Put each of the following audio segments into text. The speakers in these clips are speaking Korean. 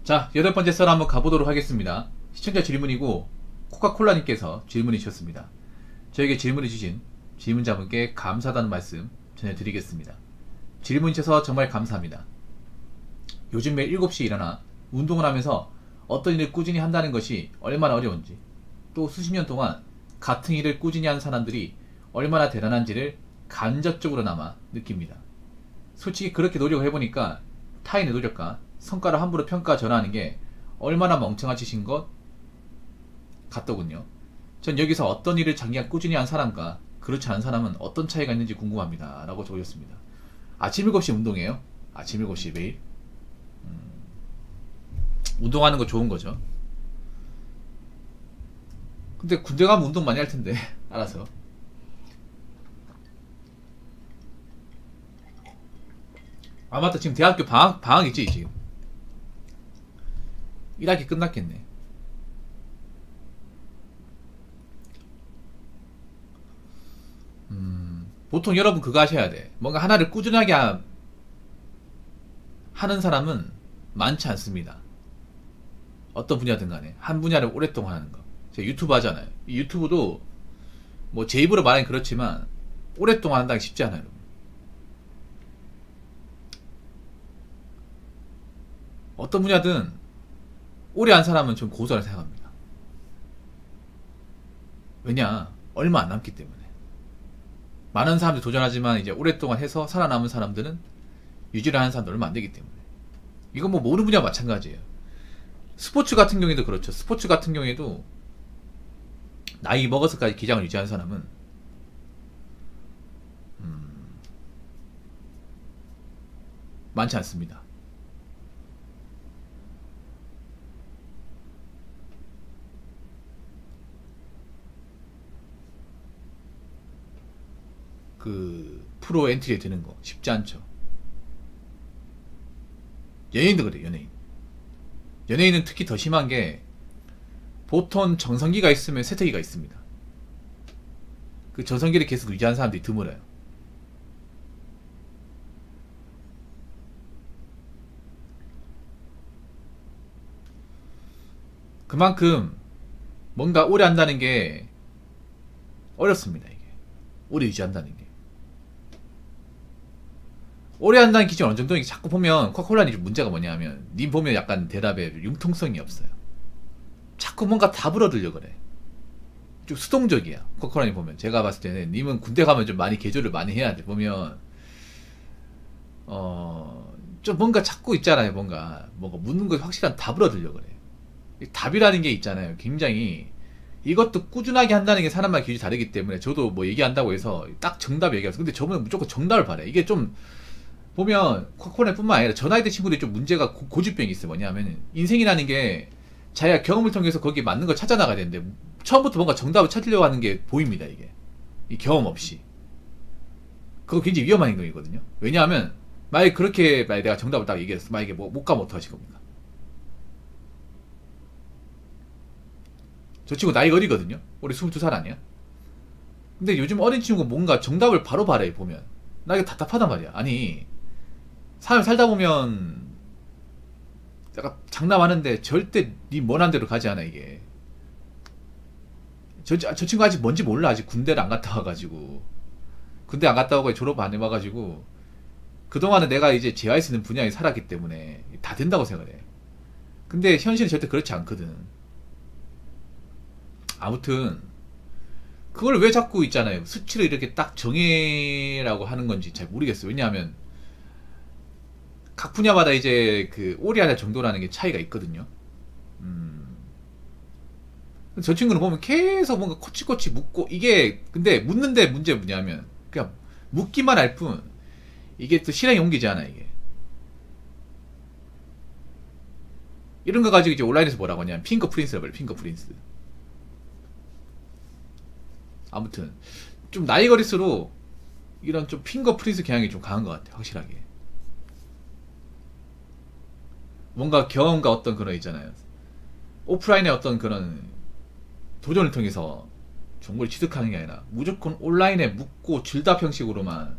자, 8번째 썰 한번 가보도록 하겠습니다. 시청자 질문이고 코카콜라님께서 질문이 주셨습니다. 저에게 질문을 주신 질문자분께 감사하다는 말씀 전해드리겠습니다. 질문 주셔서 정말 감사합니다. 요즘 매일 7시에 일어나 운동을 하면서 어떤 일을 꾸준히 한다는 것이 얼마나 어려운지, 또 수십 년 동안 같은 일을 꾸준히 한 사람들이 얼마나 대단한지를 간접적으로나마 느낍니다. 솔직히 그렇게 노력을 해보니까 타인의 노력과 성과를 함부로 평가 전하는 게 얼마나 멍청한 짓인 것 같더군요. 전 여기서 어떤 일을 장기간 꾸준히 한 사람과 그렇지 않은 사람은 어떤 차이가 있는지 궁금합니다. 라고 적으셨습니다. 아침 7시 운동해요? 아침 7시 매일? 운동하는 거 좋은 거죠. 근데 군대 가면 운동 많이 할 텐데 알아서. 아 맞다, 지금 대학교 방학 있지 지금. 1학기 끝났겠네. 보통 여러분 그거 하셔야 돼. 뭔가 하나를 꾸준하게 하는 사람은 많지 않습니다. 어떤 분야든 간에 한 분야를 오랫동안 하는 거. 제가 유튜브 하잖아요. 이 유튜브도 뭐 제 입으로 말하긴 그렇지만 오랫동안 한다는 게 쉽지 않아요. 어떤 분야든 오래 한 사람은 좀 고소하게 생각합니다. 왜냐, 얼마 안 남기 때문에. 많은 사람들이 도전하지만 이제 오랫동안 해서 살아남은 사람들은 유지를 하는 사람들 얼마 안 되기 때문에. 이건 뭐 모든 분야가 마찬가지예요. 스포츠 같은 경우에도 그렇죠. 스포츠 같은 경우에도 나이 먹어서까지 기량을 유지하는 사람은 많지 않습니다. 그 프로 엔트리에 드는 거 쉽지 않죠. 연예인도 그래요. 연예인은 특히 더 심한 게 보통 정성기가 있으면 쇠퇴기가 있습니다. 그 정성기를 계속 유지하는 사람들이 드물어요. 그만큼 뭔가 오래 한다는 게 어렵습니다. 이게 오래 유지한다는 게. 오래 한다는 기준이 어느 정도인지 자꾸 보면 코카콜라님 문제가 뭐냐면, 님 보면 약간 대답에 융통성이 없어요. 자꾸 뭔가 답을얻으려 그래. 좀 수동적이야. 코카콜라님 보면 제가 봤을 때는 님은 군대 가면 좀 많이 개조를 많이 해야 돼. 보면 좀 뭔가 찾고 있잖아요. 뭔가 묻는 거 확실한 답을 얻으려 그래. 답이라는 게 있잖아요. 굉장히 이것도 꾸준하게 한다는 게 사람마다 기준이 다르기 때문에 저도 뭐 얘기한다고 해서 딱 정답 얘기해서, 근데 저분은 무조건 정답을 바래. 이게 좀 보면 코카콜라뿐만 아니라 저 나이 대 친구들이 좀 문제가 고집병이 있어요. 뭐냐면 인생이라는 게 자기가 경험을 통해서 거기에 맞는 걸 찾아 나가야 되는데 처음부터 뭔가 정답을 찾으려고 하는 게 보입니다. 이게 이 경험 없이. 그거 굉장히 위험한 행동이거든요. 왜냐하면 만약에 그렇게 만약에 내가 정답을 딱 얘기했어. 만약에 뭐 못 가면 어떡하실 겁니까? 저 친구 나이가 어리거든요. 올해 22살 아니야? 근데 요즘 어린 친구가 뭔가 정답을 바로 바래. 보면 나 이거 답답하단 말이야. 아니, 삶을 살다 보면 약간 장담하는데 절대 네 원하는 대로 가지 않아. 이게 저 친구 아직 뭔지 몰라. 아직 군대를 안 갔다 와가지고, 군대 안 갔다 오고 졸업 안 해봐가지고 그동안은 내가 이제 재화할 수 있는 분야에 살았기 때문에 다 된다고 생각해. 근데 현실은 절대 그렇지 않거든. 아무튼 그걸 왜 자꾸 있잖아요. 수치를 이렇게 딱 정해라고 하는 건지 잘 모르겠어요. 왜냐하면 각 분야마다 이제 그 오래 할 정도라는 게 차이가 있거든요. 저 친구는 보면 계속 뭔가 코치코치 묻고, 이게 근데 묻는데 문제 뭐냐면 그냥 묻기만 할 뿐 이게 또 실행에 옮기지 않아. 이게 이런 거 가지고 이제 온라인에서 뭐라고 하냐면 핑거 프린스라고 해요. 핑거 프린스. 아무튼 좀 나이 거릴수록 이런 좀 핑거 프린스 경향이 좀 강한 것 같아요. 확실하게 뭔가 경험과 어떤 그런 있잖아요. 오프라인의 어떤 그런 도전을 통해서 정보를 취득하는 게 아니라 무조건 온라인에 묻고 질답 형식으로만.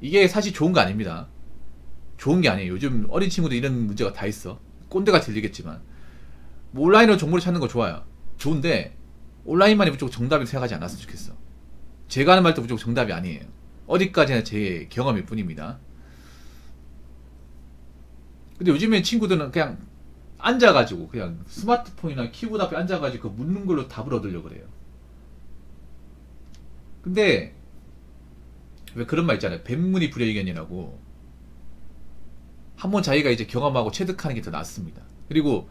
이게 사실 좋은 거 아닙니다. 좋은 게 아니에요. 요즘 어린 친구들 이런 문제가 다 있어. 꼰대가 들리겠지만, 뭐 온라인으로 정보를 찾는 거 좋아요. 좋은데 온라인만이 무조건 정답이 생각하지 않았으면 좋겠어. 제가 하는 말도 무조건 정답이 아니에요. 어디까지나 제 경험일 뿐입니다. 근데 요즘에 친구들은 그냥 앉아가지고 그냥 스마트폰이나 키보드 앞에 앉아가지고 그 묻는 걸로 답을 얻으려고 그래요. 근데 왜 그런 말 있잖아요. 뱀문이 불여의견이라고. 한번 자기가 이제 경험하고 체득하는 게 더 낫습니다. 그리고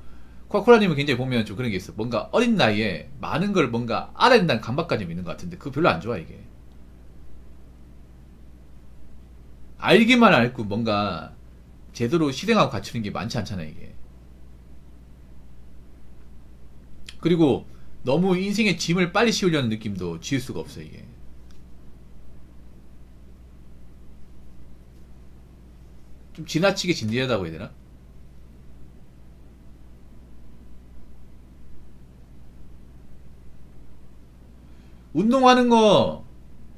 코카콜라님은 굉장히 보면 좀 그런 게 있어. 뭔가 어린 나이에 많은 걸 뭔가 알아야 된다는 강박관념이 있는 것 같은데 그거 별로 안 좋아 이게. 알기만 알고 뭔가 제대로 실행하고 갖추는 게 많지 않잖아 이게. 그리고 너무 인생의 짐을 빨리 씌우려는 느낌도 지울 수가 없어 이게. 좀 지나치게 진지하다고 해야 되나? 운동하는 거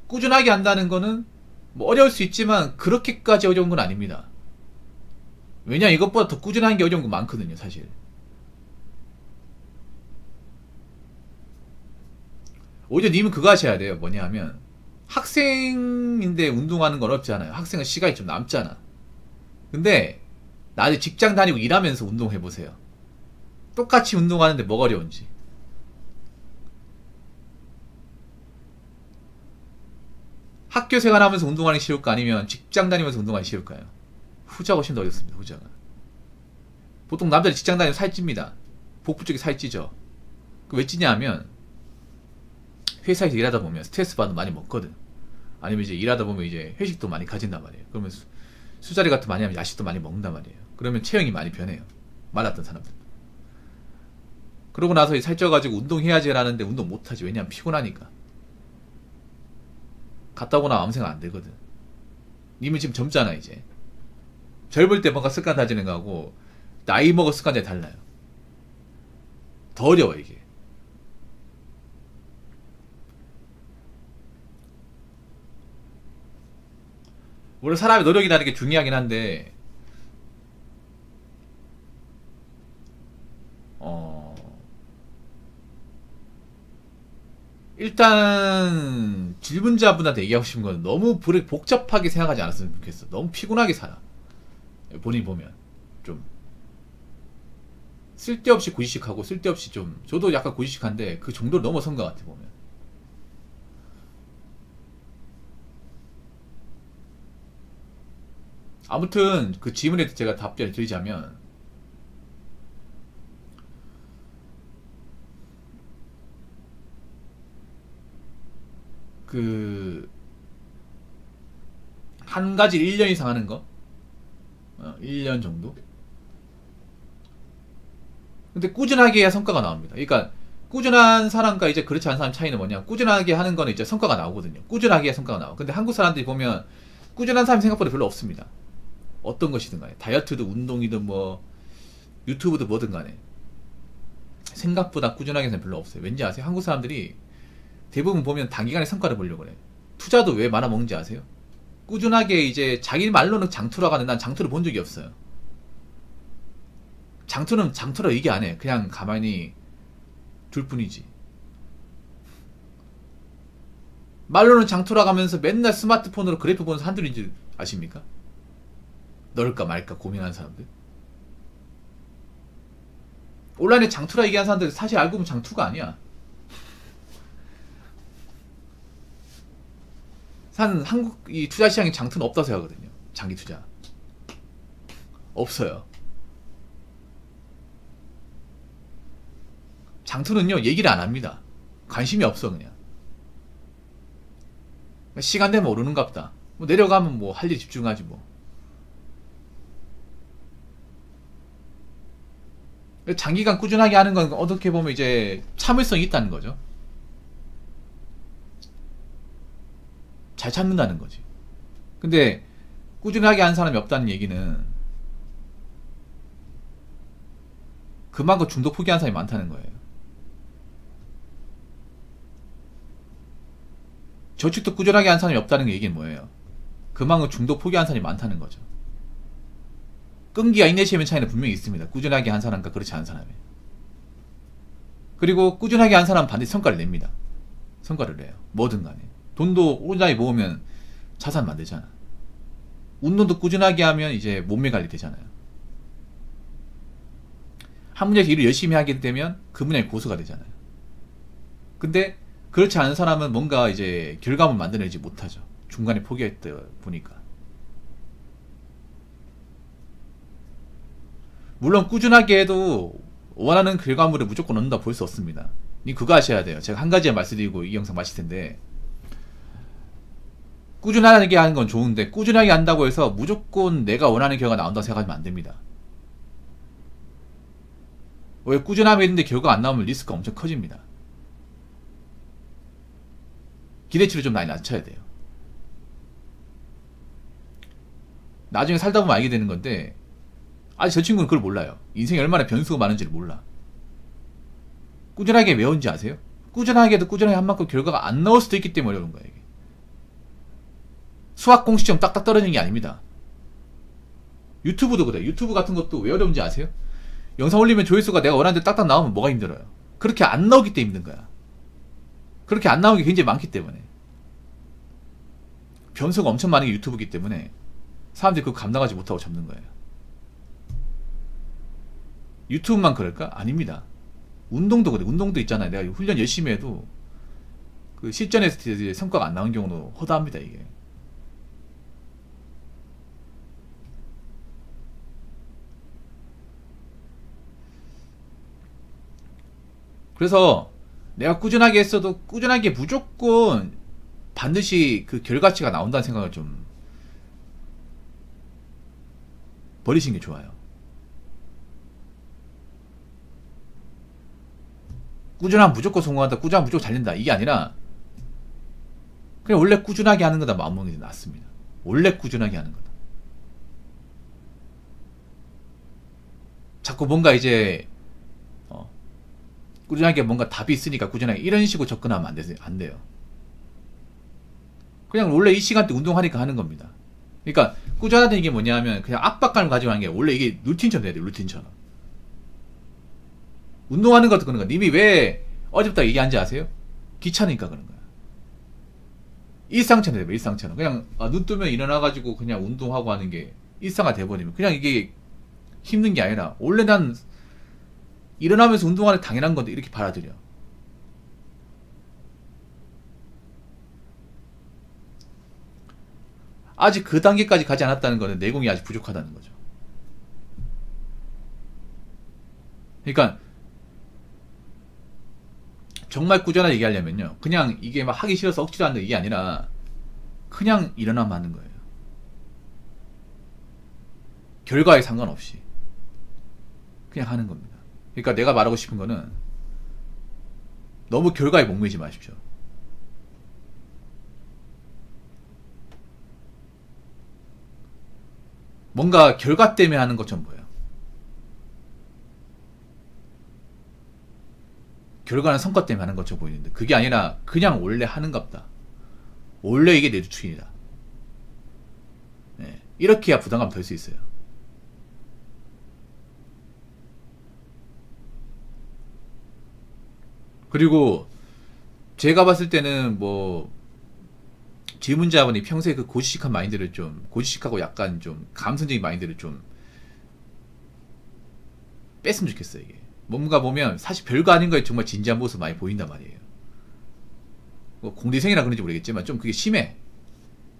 꾸준하게 한다는 거는 뭐 어려울 수 있지만 그렇게까지 어려운 건 아닙니다. 왜냐 이것보다 더 꾸준한 게 어려운 거 많거든요 사실. 오히려 님은 그거 하셔야 돼요. 뭐냐 하면 학생인데 운동하는 건 어렵지 않아요. 학생은 시간이 좀 남잖아. 근데 나중에 직장 다니고 일하면서 운동해보세요. 똑같이 운동하는데 뭐가 어려운지. 학교 생활하면서 운동하는 게 쉬울까 아니면 직장 다니면서 운동하는 게 쉬울까요? 후자가 훨씬 더 어렵습니다. 후자가. 보통 남자들이 직장 다니면 살찝니다. 복부 쪽이 살찌죠. 왜 찌냐 하면 회사에서 일하다 보면 스트레스 받으면 많이 먹거든. 아니면 이제 일하다 보면 이제 회식도 많이 가진단 말이에요. 그러면 술자리 같은 거 많이 하면 야식도 많이 먹는단 말이에요. 그러면 체형이 많이 변해요. 말랐던 사람들. 그러고 나서 살쪄가지고 운동해야지 라는데 운동 못하지. 왜냐면 피곤하니까. 갔다 오고 나면 아무 생각 안 들거든. 님은 지금 젊잖아 이제. 젊을 때 뭔가 습관 다지는 거하고 나이 먹어 습관이 달라요. 더 어려워 이게. 물론 사람의 노력이라는 게 중요하긴 한데 일단 질문자분한테 얘기하고 싶은 건 너무 복잡하게 생각하지 않았으면 좋겠어. 너무 피곤하게 살아. 본인 보면 좀 쓸데없이 고지식하고 쓸데없이 좀 저도 약간 고지식한데 그 정도를 넘어선 것 같아 보면. 아무튼 그 질문에 제가 답변을 드리자면 그 한 가지를 1년 이상 하는 거 1년 정도. 근데 꾸준하게 해야 성과가 나옵니다. 그러니까 꾸준한 사람과 이제 그렇지 않은 사람 차이는 뭐냐, 꾸준하게 하는 거는 이제 성과가 나오거든요. 꾸준하게 해야 성과가 나와. 근데 한국 사람들이 보면 꾸준한 사람이 생각보다 별로 없습니다. 어떤 것이든 간에 다이어트든 운동이든 뭐 유튜브든 뭐든 간에 생각보다 꾸준하게 하는 사람이 별로 없어요. 왠지 아세요? 한국 사람들이 대부분 보면 단기간에 성과를 보려고 그래. 투자도 왜 많아 먹는지 아세요? 꾸준하게 이제 자기 말로는 장투라고 하는데 난 장투를 본 적이 없어요. 장투는 장투라 얘기 안 해. 그냥 가만히 둘 뿐이지. 말로는 장투라고 하면서 맨날 스마트폰으로 그래프 보는 사람들인 줄 아십니까? 넣을까 말까 고민하는 사람들. 온라인에 장투라 얘기하는 사람들 사실 알고 보면 장투가 아니야. 한국 이 투자 시장에 장투는 없다고 생각하거든요. 장기 투자 없어요. 장투는요 얘기를 안 합니다. 관심이 없어. 그냥 시간 되면 오르는갑다. 뭐 내려가면 뭐 할 일 집중하지 뭐. 장기간 꾸준하게 하는 건 어떻게 보면 이제 참을성이 있다는 거죠. 잘 참는다는 거지. 근데 꾸준하게 하는 사람이 없다는 얘기는 그만큼 중독 포기하는 사람이 많다는 거예요. 저축도 꾸준하게 하는 사람이 없다는 얘기는 뭐예요? 그만큼 중독 포기하는 사람이 많다는 거죠. 끈기가 인내심의 차이는 분명히 있습니다. 꾸준하게 한 사람과 그렇지 않은 사람이. 그리고 꾸준하게 한 사람은 반드시 성과를 냅니다. 성과를 내요. 뭐든 간에. 돈도 꾸준하게 모으면 자산 만들잖아. 운동도 꾸준하게 하면 이제 몸매 관리 되잖아요. 한 분야에서 일을 열심히 하게 되면 그 분야의 고수가 되잖아요. 근데 그렇지 않은 사람은 뭔가 이제 결과물 만들어내지 못하죠. 중간에 포기했다 보니까. 물론 꾸준하게 해도 원하는 결과물을 무조건 얻는다 볼 수 없습니다. 그거 아셔야 돼요. 제가 한 가지만 말씀드리고 이 영상 마칠 텐데, 꾸준하게 하는 건 좋은데 꾸준하게 한다고 해서 무조건 내가 원하는 결과가 나온다고 생각하면 안 됩니다. 왜 꾸준하게 했는데 결과가 안 나오면 리스크가 엄청 커집니다. 기대치를 좀 많이 낮춰야 돼요. 나중에 살다 보면 알게 되는 건데, 아직 저 친구는 그걸 몰라요. 인생에 얼마나 변수가 많은지를 몰라. 꾸준하게 외운지 아세요? 꾸준하게 해도 꾸준하게 한 만큼 결과가 안 나올 수도 있기 때문에 어려운 거예요. 이게. 수학 공식처럼 딱딱 떨어지는 게 아닙니다. 유튜브도 그래. 유튜브 같은 것도 왜 어려운지 아세요? 영상 올리면 조회수가 내가 원하는 대로 딱딱 나오면 뭐가 힘들어요? 그렇게 안 나오기 때문에 힘든 거야. 그렇게 안 나오는 게 굉장히 많기 때문에. 변수가 엄청 많은 게 유튜브이기 때문에 사람들이 그거 감당하지 못하고 접는 거예요. 유튜브만 그럴까? 아닙니다. 운동도 그래. 운동도 있잖아요. 내가 훈련 열심히 해도 그 실전에서 성과가 안 나오는 경우도 허다합니다. 이게. 그래서 내가 꾸준하게 했어도 꾸준하게 무조건 반드시 그 결과치가 나온다는 생각을 좀 버리시는 게 좋아요. 꾸준하면 무조건 성공한다, 꾸준하면 무조건 잘 된다, 이게 아니라 그냥 원래 꾸준하게 하는 거다 마음먹는 게 낫습니다. 원래 꾸준하게 하는 거다. 자꾸 뭔가 이제 꾸준하게 뭔가 답이 있으니까 꾸준하게 이런 식으로 접근하면 안 돼요. 그냥 원래 이 시간대 운동하니까 하는 겁니다. 그러니까 꾸준하다는 게 뭐냐면 그냥 압박감을 가지고 하는 게 원래 이게 루틴처럼 돼야 돼요. 루틴처럼. 운동하는 것도 그런 거야. 님이 왜 어제부터 얘기한지 아세요? 귀찮으니까 그런 거야. 일상처럼 돼요. 일상처럼. 그냥 눈 뜨면 일어나가지고 그냥 운동하고 하는 게 일상화 돼버리면 그냥 이게 힘든 게 아니라 원래 난 일어나면서 운동하는 게 당연한 건데 이렇게 받아들여. 아직 그 단계까지 가지 않았다는 거는 내공이 아직 부족하다는 거죠. 그러니까 정말 꾸준하게 얘기하려면요, 그냥 이게 막 하기 싫어서 억지로 하는 게 아니라 그냥 일어나면 하는 거예요. 결과에 상관없이 그냥 하는 겁니다. 그러니까 내가 말하고 싶은 거는 너무 결과에 목매지 마십시오. 뭔가 결과 때문에 하는 것처럼 보여요. 결과는 성과 때문에 하는 것처럼 보이는데 그게 아니라 그냥 원래 하는갑다. 원래 이게 내 루틴이다. 네, 이렇게 해야 부담감 덜 수 있어요. 그리고 제가 봤을 때는 뭐 질문자분이 평소에 그 고지식한 마인드를 좀, 고지식하고 약간 좀 감성적인 마인드를 좀 뺐으면 좋겠어요. 이게 뭔가 보면 사실 별거 아닌 거에 정말 진지한 모습 많이 보인단 말이에요. 뭐 공대생이라 그런지 모르겠지만 좀 그게 심해.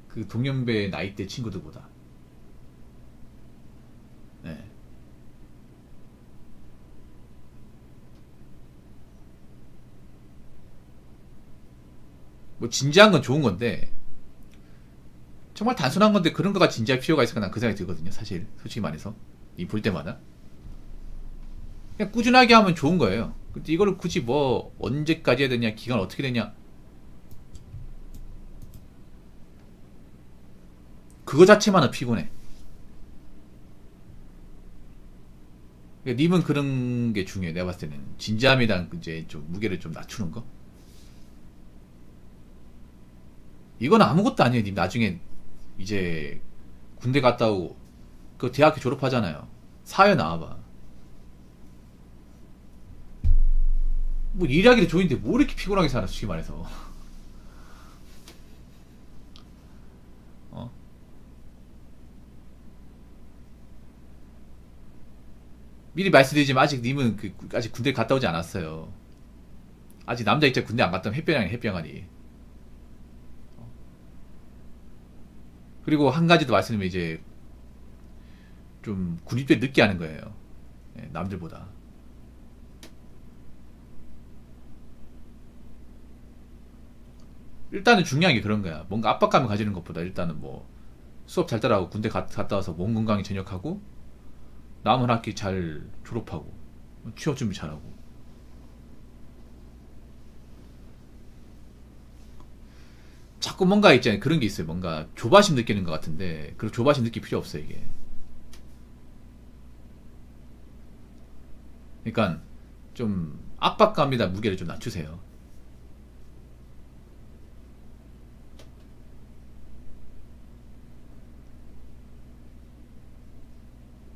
그 동년배 나이대 친구들보다. 네. 뭐 진지한 건 좋은 건데 정말 단순한 건데 그런 거가 진지할 필요가 있을까 난 그 생각이 들거든요. 사실 솔직히 말해서 이 볼 때마다 그냥 꾸준하게 하면 좋은 거예요. 근데 이거를 굳이 뭐 언제까지 해야 되냐, 기간 어떻게 되냐, 그거 자체만은 피곤해. 그러니까 님은 그런 게 중요해. 내가 봤을 때는 진지함이랑 이제 좀 무게를 좀 낮추는 거. 이건 아무것도 아니에요. 님 나중에 이제 군대 갔다 오고 그 대학교 졸업하잖아요. 사회 나와봐. 뭐 일하기도 좋은데 뭐 이렇게 피곤하게 살아, 솔직히 말해서. 어? 미리 말씀드리지만 아직 님은 아직 군대 갔다 오지 않았어요. 아직 남자 입장 군대 안 갔다 오면 햇병아니, 햇병아니. 그리고 한 가지 더 말씀드리면 이제 좀 군입대 늦게 하는 거예요. 예, 남들보다. 일단은 중요한 게 그런 거야. 뭔가 압박감을 가지는 것보다 일단은 뭐 수업 잘 따라하고 군대 갔다 와서 몸 건강히 전역하고 남은 학기 잘 졸업하고 취업 준비 잘하고. 자꾸 뭔가 있잖아요. 그런 게 있어요. 뭔가 조바심 느끼는 것 같은데 그런 조바심 느낄 필요 없어요, 이게. 그러니까 좀 압박감이다 무게를 좀 낮추세요.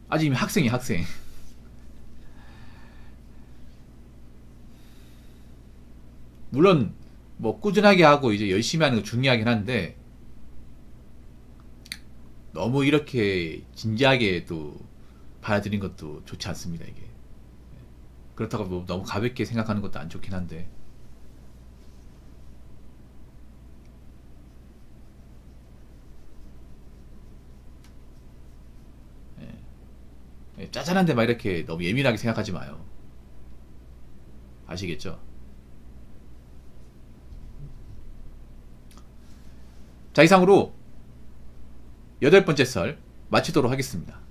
아직 이미 학생이 학생. 물론 뭐 꾸준하게 하고 이제 열심히 하는 거 중요하긴 한데 너무 이렇게 진지하게 또 받아들인 것도 좋지 않습니다, 이게. 그렇다고 뭐 너무 가볍게 생각하는 것도 안 좋긴 한데. 짜잘한데 막 이렇게 너무 예민하게 생각하지 마요. 아시겠죠? 자, 이상으로 8번째 썰 마치도록 하겠습니다.